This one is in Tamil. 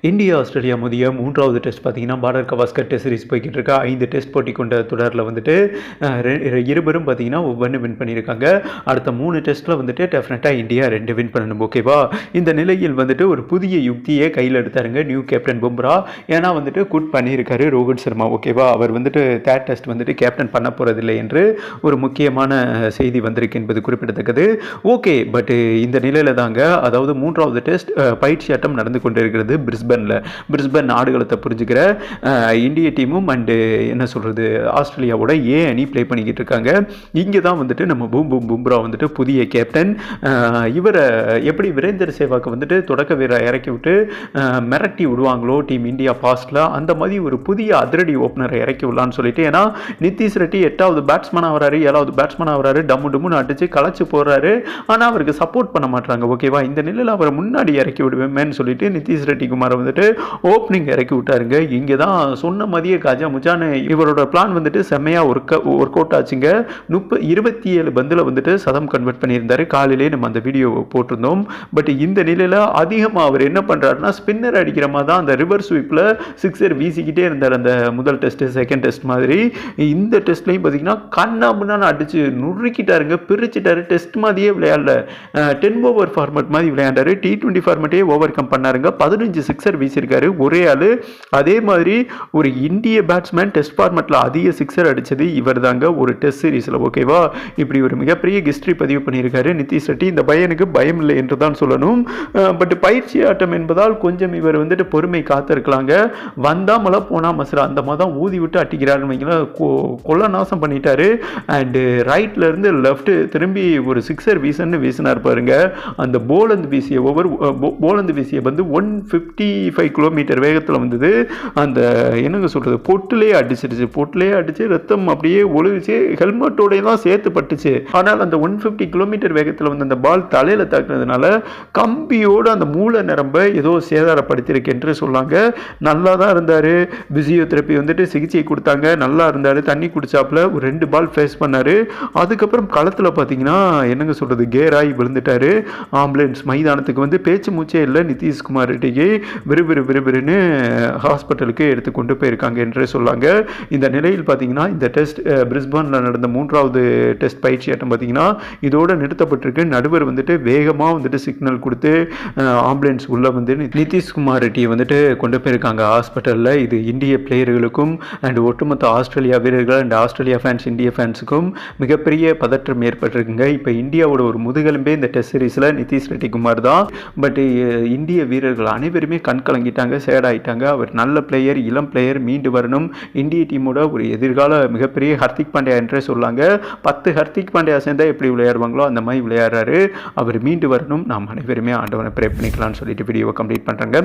இந்தியா ஆஸ்திரேலியா மோதிய 3வது டெஸ்ட் பார்த்தீங்கன்னா பார்டர் கவாஸ்கர் டெஸ்ட் சீரிஸ் போய்கிட்டு இருக்கா. 5 டெஸ்ட் போட்டி கொண்ட தொடரில் வந்துட்டு இருவரும் பார்த்தீங்கன்னா ஒவ்வொன்று வின் பண்ணியிருக்காங்க. அடுத்த 3 டெஸ்ட்டில் வந்துட்டு டெஃபினட்டாக இந்தியா 2 வின் பண்ணணும். ஓகேவா? இந்த நிலையில் வந்துட்டு ஒரு புதிய யுக்தியை கையில் எடுத்தாருங்க நியூ கேப்டன் பும்ரா. ஏன்னா வந்துட்டு குட் பண்ணியிருக்காரு ரோஹித் சர்மா. ஓகேவா? அவர் வந்துட்டு தேர்ட் டெஸ்ட் வந்துட்டு கேப்டன் பண்ண போகிறதில்லை என்று ஒரு முக்கியமான செய்தி வந்திருக்கு என்பது குறிப்பிடத்தக்கது. ஓகே, பட் இந்த நிலையில் தாங்க, அதாவது 3வது டெஸ்ட் பயிற்சியாட்டம் நடந்து கொண்டிருக்கிறது பிரிஸ்பன் ஆடுகளத்தை புரிஞ்சுக்கிற இந்திய டீமும் அண்டு என்ன சொல்கிறது ஆஸ்திரேலியாவோட அணி ப்ளே பண்ணிக்கிட்டு இருக்காங்க. இங்கே தான் வந்துட்டு நம்ம பும்ரா வந்துட்டு புதிய கேப்டன். இவரை எப்படி வீரேந்தர் சேவாக்கு வந்துட்டு தொடக்க வீரர் இறக்கி விட்டு மிரட்டி விடுவாங்களோ டீம் இந்தியா பாஸ்டில், அந்த மாதிரி ஒரு புதிய அதிரடி ஓப்பனரை இறக்கி விடலான்னு சொல்லிட்டு, ஏன்னா நிதிஷ் ரெட்டி 8வது பேட்ஸ்மேனாக வராரு, 7வது பேட்ஸ்மேனாக வராரு, டம்முன்னு அடிச்சு களைச்சு போடுறாரு. ஆனால் அவருக்கு சப்போர்ட் பண்ண மாட்டாங்க. ஓகேவா? இந்த நிலையில் அவரை முன்னாடி இறக்கி விடுவேன்னு சொல்லிட்டு நிதிஷ் ரெட்டி குமாரை வந்துட்டு ஓப்பனிங் இறக்கி விட்டாருங்க. இங்கே தான் சொன்ன மதிய காஜா முஜான் இவரோட பிளான் வந்துட்டு செம்மையாக ஒர்க் அவுட் ஆச்சுங்க. 27 பந்தில் வந்துட்டு சதம் கன்வெர்ட் பண்ணியிருந்தாரு. காலையிலே நம்ம அந்த வீடியோ போட்டிருந்தோம். பட் இந்த நிலையில் அதிகமாக அவர் என்ன பண்ணுறாருன்னா ஸ்பின்னர் அடிக்கிற மாதிரி தான் அந்த ரிவர்ஸ் ஸ்வீப்பில் சிக்ஸர் வீசிக்கிட்டே இருந்தார். அந்த முதல் டெஸ்ட் செகண்ட் டெஸ்ட் மாதிரி இந்த டெஸ்ட்லையும் பார்த்தீங்கன்னா கண்ணாமுன்னான்னு அடிச்சு நுறுக்கிட்டாருங்க, பிரிச்சுட்டாரு. டெஸ்ட் மாதிரியே விளையாடல, 10 ஓவர் ஃபார்மேட் மாதிரி விளையாண்டாரு. T20 ஃபார்மேட்டே ஓவர் கம் பண்ணாருங்க. 15 சிக்ஸர் வீசியிருக்காரு ஒரே ஆளு. அதே மாதிரி ஒரு இந்திய பேட்ஸ்மேன் டெஸ்ட் ஃபார்மேட்டில் அதிக சிக்ஸர் அடித்தது இவர் தாங்க ஒரு டெஸ்ட் சீரீஸில். ஓகேவா? இப்படி ஒரு மிகப்பெரிய ஹிஸ்ட்ரி பதிவு பண்ணியிருக்காரு நிதிஷ் ரெட்டி. இந்த பையனுக்கு பயம் இல்லை என்று தான் சொல்லணும். பட் பயிற்சி ஆட்டம் என்பதால் கொஞ்சம் இவர் வந்துட்டு பொறுமை காத்திருக்கலாங்க. வந்தா மழை போனால் மசரா அந்த மாதிரி தான் ஊதி விட்டு அட்டிக்கிறாருன்னு வைங்களேன். கொள்ள நாசம் பண்ணிட்டாரு. அண்டு ரைட்ல இருந்து லெஃப்ட் திரும்பி ஒரு சிக்ஸர் வீசினார் பாருங்க. அந்த போலந்து வீசிய வந்து 155 கிலோமீட்டர் வேகத்தில் வந்தது. அந்த என்னங்க சொல்கிறது பொட்டிலே அடிச்சு ரத்தம் அப்படியே ஒழுகுச்சு, ஹெல்மெட்டோடைய தான் சேர்த்து பட்டுச்சு. ஆனால் அந்த 150 கிலோமீட்டர் வேகத்தில் வந்து அந்த பால் தலையில் தாக்குனதுனால கம்பியோடு அந்த மூளை நரம்ப ஏதோ சேதாரப்படுத்தியிருக்கு என்று சொன்னாங்க. நல்லா தான் இருந்தார். பிசியோதெரப்பி வந்துட்டு சிகிச்சை கொடுத்தாங்க, நல்லா இருந்தார். தண்ணி குடிச்சாப்புல ஒரு 2 பால் ஃபேஸ் பண்ணார். அதுக்கப்புறம் களத்தில் பார்த்தீங்கன்னா என்னங்க சொல்கிறது கேராகி விழுந்துட்டார். ஆம்புலன்ஸ் மைதானத்துக்கு வந்து பேச்சு மூச்சே இல்லை. நிதிஷ்குமார் ரெட்டிக்கு விறுவிறுன்னு ஹாஸ்பிட்டலுக்கு எடுத்து கொண்டு போயிருக்காங்க என்று சொல்லாங்க. இந்த நிலையில் பார்த்தீங்கன்னா இந்த டெஸ்ட் பிரிஸ்பனில் நடந்த 3வது டெஸ்ட் பயிற்சி ஆட்டம் பார்த்தீங்கன்னா இதோடு நிறுத்தப்பட்டிருக்கு. நடுவர் வந்துட்டு வேகமாக வந்துட்டு சிக்னல் கொடுத்து ஆம்புலன்ஸ் உள்ள வந்து நிதிஷ்குமார் ரெட்டியை வந்துட்டு கொண்டு போயிருக்காங்க ஹாஸ்பிட்டலில். இது இந்திய பிளேயர்களுக்கும் அண்ட் ஒட்டுமொத்த ஆஸ்திரேலியா வீரர்கள் அண்ட் ஆஸ்திரேலியா ஃபேன்ஸ் இந்திய ஃபேன்ஸுக்கும் மிகப்பெரிய பதற்றம் ஏற்பட்டிருக்குங்க. இப்போ இந்தியாவோட ஒரு முதுகெலும்பே இந்த டெஸ்ட் சீரீஸில் நிதிஷ் ரெட்டி குமார் தான். பட் இந்திய வீரர்கள் அனைவருமே கண் கலங்கிட்டாங்க, சேட் ஆகிட்டாங்க. அவர் நல்ல பிளேயர், இளம் பிளேயர், மீண்டு வரணும். இந்திய டீமோட ஒரு எதிர்கால மிகப்பெரிய ஹர்திக் பாண்டியா என்றே சொல்லாங்க. 10 ஹர்திக் பாண்டியா சேர்ந்தா எப்படி விளையாடுவாங்களோ அந்த மாதிரி விளையாடுறாரு. அவர் மீண்டு வரணும். நாம் அனைவருமே ஆண்டவனை ப்ரே பண்ணிக்கலாம்னு சொல்லிட்டு வீடியோவை கம்ப்ளீட் பண்ணுறாங்க.